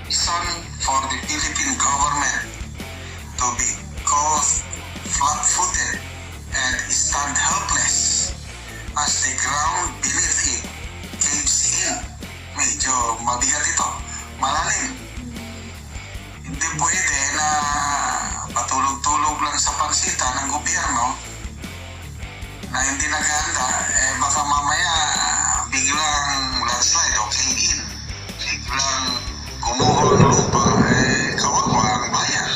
reason for the Philippine government to be caught flat-footed and stand helpless as the ground beneath it caves in. Medyo mabigat ito, malalim. Hindi pwede na patulog-tulog lang sa pansitan ng gobyerno na hindi naghahanda, baka mamaya biglang landslide o cave in. Biglang gumuho ng lupa, kawawa ang bayan.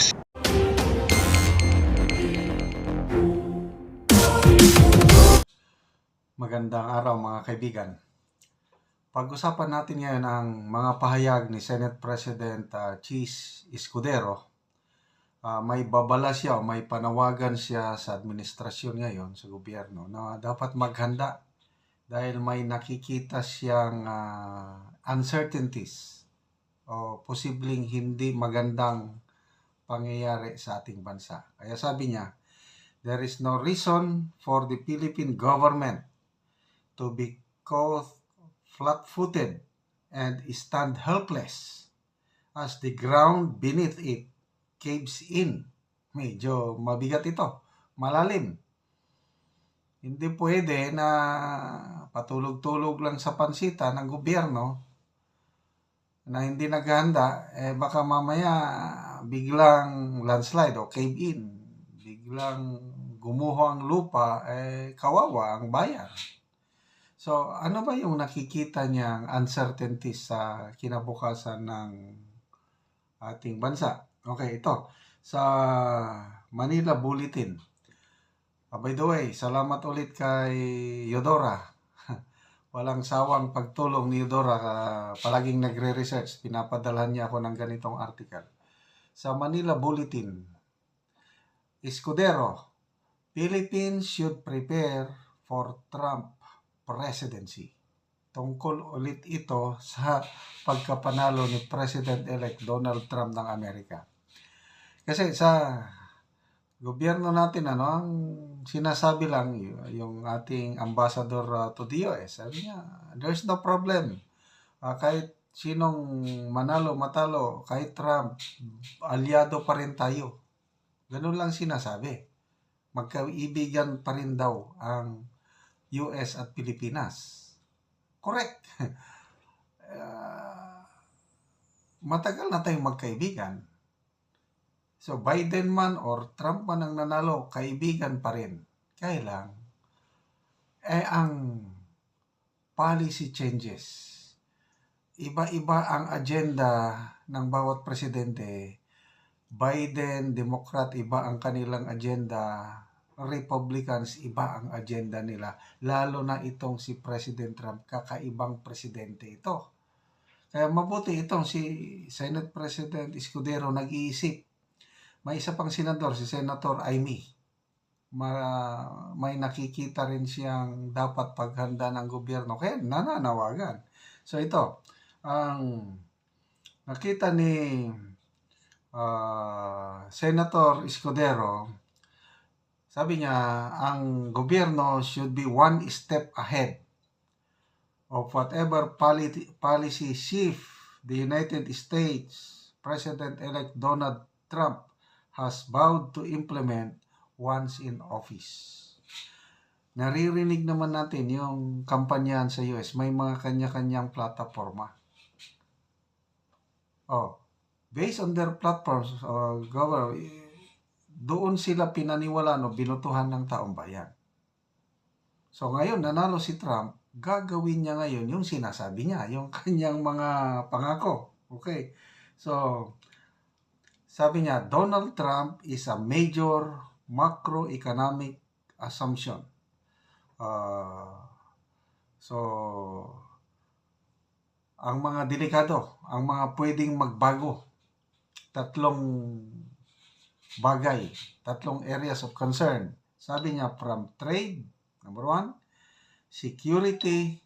Magandang araw mga kaibigan. Pag-usapan natin ngayon ang mga pahayag ni Senate President Chis Escudero. May babala siya o may panawagan siya sa administrasyon ngayon sa gobyerno na dapat maghanda dahil may nakikita siyang uncertainties o posibleng hindi magandang pangyayari sa ating bansa. Kaya sabi niya, there is no reason for the Philippine government to be caught flat-footed and stand helpless as the ground beneath it caves in. Medyo mabigat ito, malalim. Hindi pwede na patulog-tulog lang sa pansitan ng gobyerno na hindi naghahanda, baka mamaya biglang landslide o cave in. Biglang gumuho ang lupa, kawawa ang bayan. So, ano ba yung nakikita niyang uncertainties sa kinabukasan ng ating bansa? Okay, ito. Sa Manila Bulletin. By the way, salamat ulit kay Yodora. Walang sawang pagtulong ni Yodora. Palaging nagre-research. Pinapadalhan niya ako ng ganitong article. Sa Manila Bulletin. Escudero, Philippines should prepare for Trump presidency. Tungkol ulit ito sa pagkapanalo ni President-elect Donald Trump ng Amerika. Kasi sa gobyerno natin, ang sinasabi lang yung ating ambassador to the US, sabi niya, there's no problem. Kahit sinong manalo, matalo, kahit Trump, aliado pa rin tayo. Ganun lang sinasabi. Magkaibigan pa rin daw ang US at Pilipinas. Correct. Matagal na tayong magkaibigan. So, Biden man or Trump man ang nanalo, kaibigan pa rin. Kaya lang, ang policy changes. Iba-iba ang agenda ng bawat presidente. Biden, Democrat, iba ang kanilang agenda. Republicans, iba ang agenda nila. Lalo na itong si President Trump, kakaibang presidente ito. Kaya mabuti itong si Senate President Escudero nag-iisip. May isa pang senador, si Senator Amy. May nakikita rin siyang dapat paghanda ng gobyerno. Kaya nananawagan. So ito, ang nakita ni Senator Escudero, sabi niya, ang gobyerno should be one step ahead of whatever policy shift the United States President-elect Donald Trump has vowed to implement once in office. Naririnig naman natin yung kampanyahan sa US, may mga kanya-kanyang plataforma. Based on their platforms, doon sila pinaniwalaan o binutuhan ng taong bayan. So ngayon, nanalo si Trump, gagawin niya ngayon yung sinasabi niya, yung kanyang mga pangako. Okay. So, sabi niya, Donald Trump is a major macroeconomic assumption. Ang mga delikado, ang mga pwedeng magbago, tatlong areas of concern. Sabi niya, from trade, number 1, security,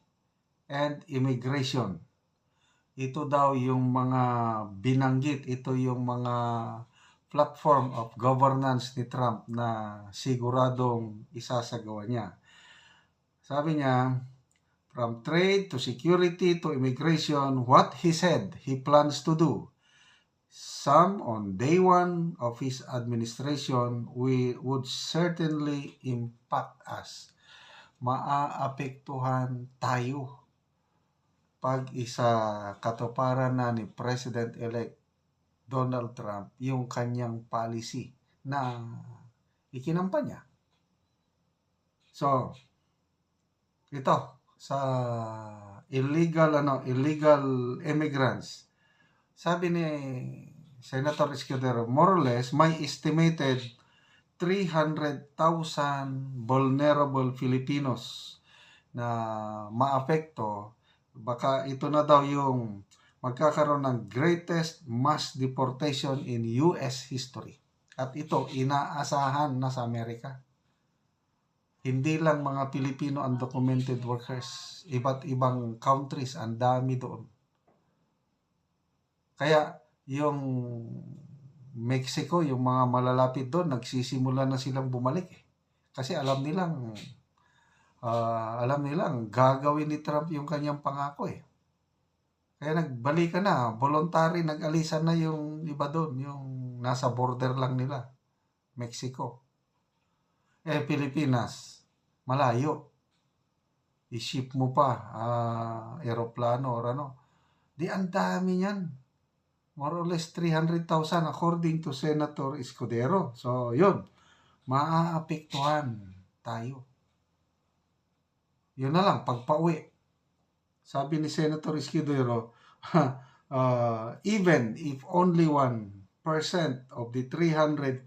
and immigration. Ito daw yung mga binanggit, ito yung mga platform of governance ni Trump na siguradong isasagawa niya. Sabi niya, from trade to security to immigration, what he said he plans to do some on day one of his administration would certainly impact us. Maaapektuhan tayo pag isa katuparan na ni President-elect Donald Trump yung kanyang policy na ikinampa niya. So, ito sa illegal immigrants. Sabi ni Senator Escudero, more or less may estimated 300,000 vulnerable Filipinos na maapekto. Baka ito na daw yung magkakaroon ng greatest mass deportation in US history. At ito, inaasahan na sa Amerika. Hindi lang mga Pilipino undocumented workers. Iba't ibang countries, ang dami doon. Kaya, yung Mexico, yung mga malalapit doon, nagsisimula na silang bumalik. Kasi alam nilang gagawin ni Trump yung kanyang pangako eh. Kaya nagbalikan na, voluntary, nag-alisan na yung iba doon, yung nasa border lang nila, Mexico. Pilipinas, malayo. I-ship mo pa, aeroplano or ano. Di ang dami yan. More or less 300,000 according to Senator Escudero. So, yun, maaapektuhan tayo. Yun na lang, pagpa-uwi. Sabi ni Senator Escudero, even if only 1% of the 300,000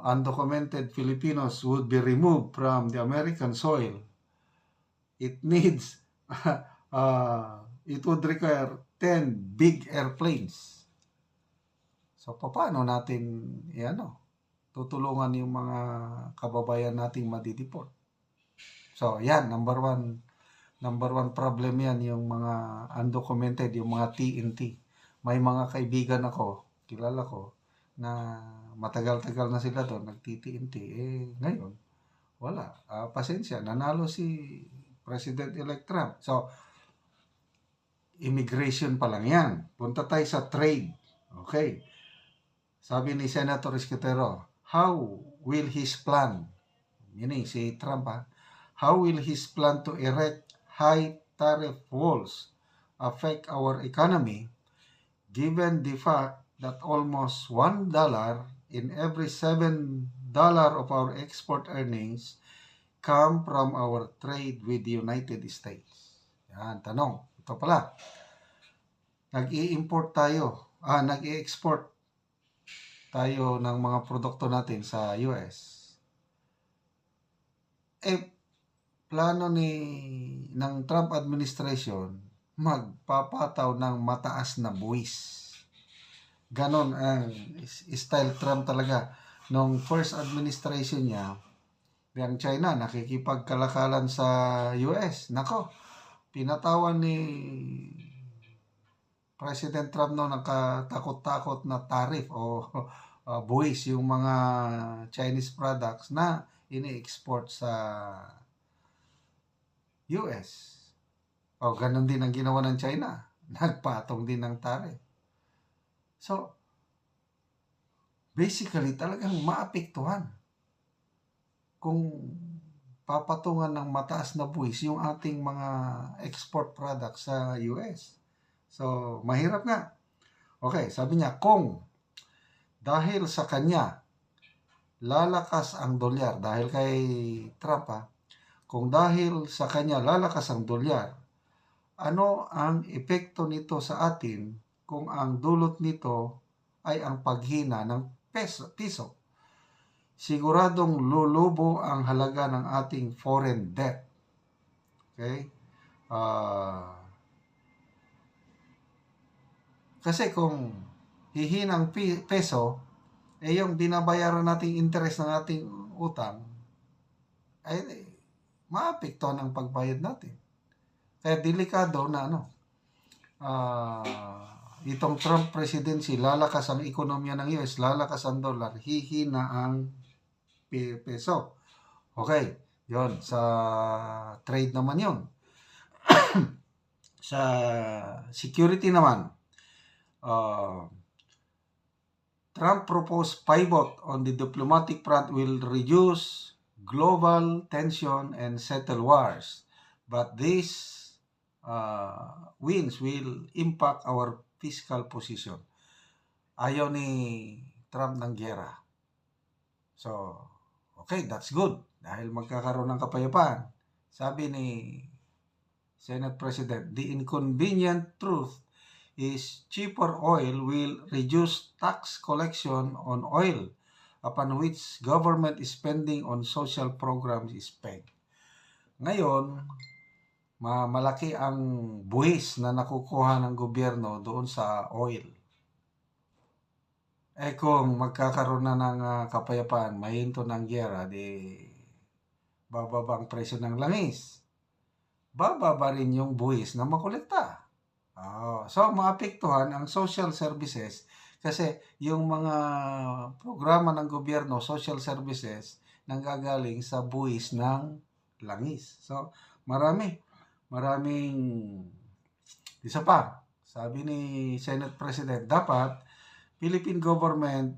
undocumented Filipinos would be removed from the American soil, it would require 10 big airplanes. So, paano natin, tutulungan yung mga kababayan nating madideport? So, yan, number one problem yan, yung mga undocumented, yung mga TNT. May mga kaibigan ako, kilala ko, na matagal-tagal na sila doon, nagti-TNT. Ngayon, wala. Pasensya, nanalo si President-elect Trump. So, immigration pa lang yan. Punta tayo sa trade. Okay. Sabi ni Senator Escudero, how will his plan, meaning si Trump how will his plan to erect high tariff walls affect our economy given the fact that almost $1 in every $7 of our export earnings come from our trade with the United States? Yan, tanong. Ito pala. Nag-i-export tayo ng mga produkto natin sa US. Plano ng Trump administration magpapataw ng mataas na buwis. Ganon ang style Trump talaga. Nung first administration niya, ang China nakikipagkalakalan sa US. Nako, pinatawan ni President Trump noon nakatakot-takot na tariff o buwis yung mga Chinese products na ini-export sa US. O ganun din ang ginawa ng China. Nagpatong din ng tariff. So, basically talagang maapektuhan kung papatungan ng mataas na buwis yung ating mga export products sa US. So, mahirap nga. Okay, sabi niya, kung dahil sa kanya lalakas ang dolyar, dahil kay Trump kung dahil sa kanya lalakas ang dolyar, ano ang epekto nito sa atin kung ang dulot nito ay ang paghina ng piso? Siguradong lulubo ang halaga ng ating foreign debt. Okay? Kasi kung hihinang peso, yung binabayaran nating interest ng ating utang, ay maapektuhan ang pagbayad natin. Kaya delikado na itong Trump presidency, lalakas ang ekonomiya ng US, lalakas ang dollar, hihina ang peso. Okay, yon sa trade naman yon. Sa security naman, Trump proposed pivot on the diplomatic front will reduce global tension and settle wars. But these wins will impact our fiscal position. Ayaw ni Trump ng giyera. So, okay, that's good. Dahil magkakaroon ng kapayapaan. Sabi ni Senate President, the inconvenient truth is cheaper oil will reduce tax collection on oil, upon which government spending on social programs is pegged. Ngayon, malaki ang buwis na nakukuha ng gobyerno doon sa oil. Kung magkakaroon na ng kapayapaan, mahinto ng giyera, di bababa ang presyo ng langis. Bababa rin yung buwis na makolekta. So, maapektuhan ang social services kasi yung mga programa ng gobyerno, social services, nanggagaling sa buwis ng langis. So, maraming isa pa. Sabi ni Senate President, dapat Philippine government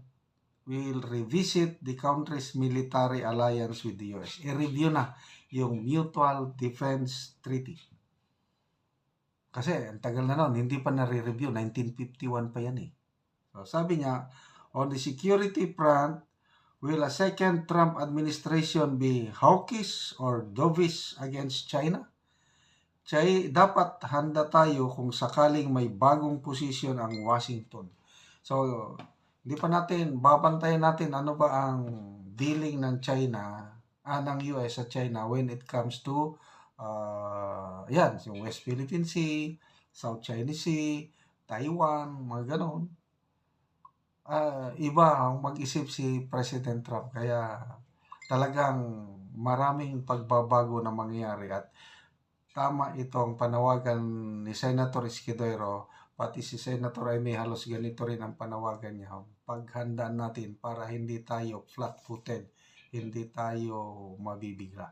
will revisit the country's military alliance with the US. I-review na yung Mutual Defense Treaty. Kasi ang tagal na noon, hindi pa nare-review. 1951 pa yan eh. So, sabi niya, on the security front, will a second Trump administration be hawkish or dovish against China? Dapat handa tayo kung sakaling may bagong posisyon ang Washington. So, hindi pa natin, babantayan natin ano ba ang dealing ng ng US sa China when it comes to yung West Philippine Sea, South China Sea, Taiwan, mga ganon. Iba ang mag-isip si President Trump. Kaya talagang maraming pagbabago na mangyayari at tama itong panawagan ni Senator Escudero, pati si Senator Amy halos ganito rin ang panawagan niya. Paghandaan natin para hindi tayo flat-footed, hindi tayo mabibigla.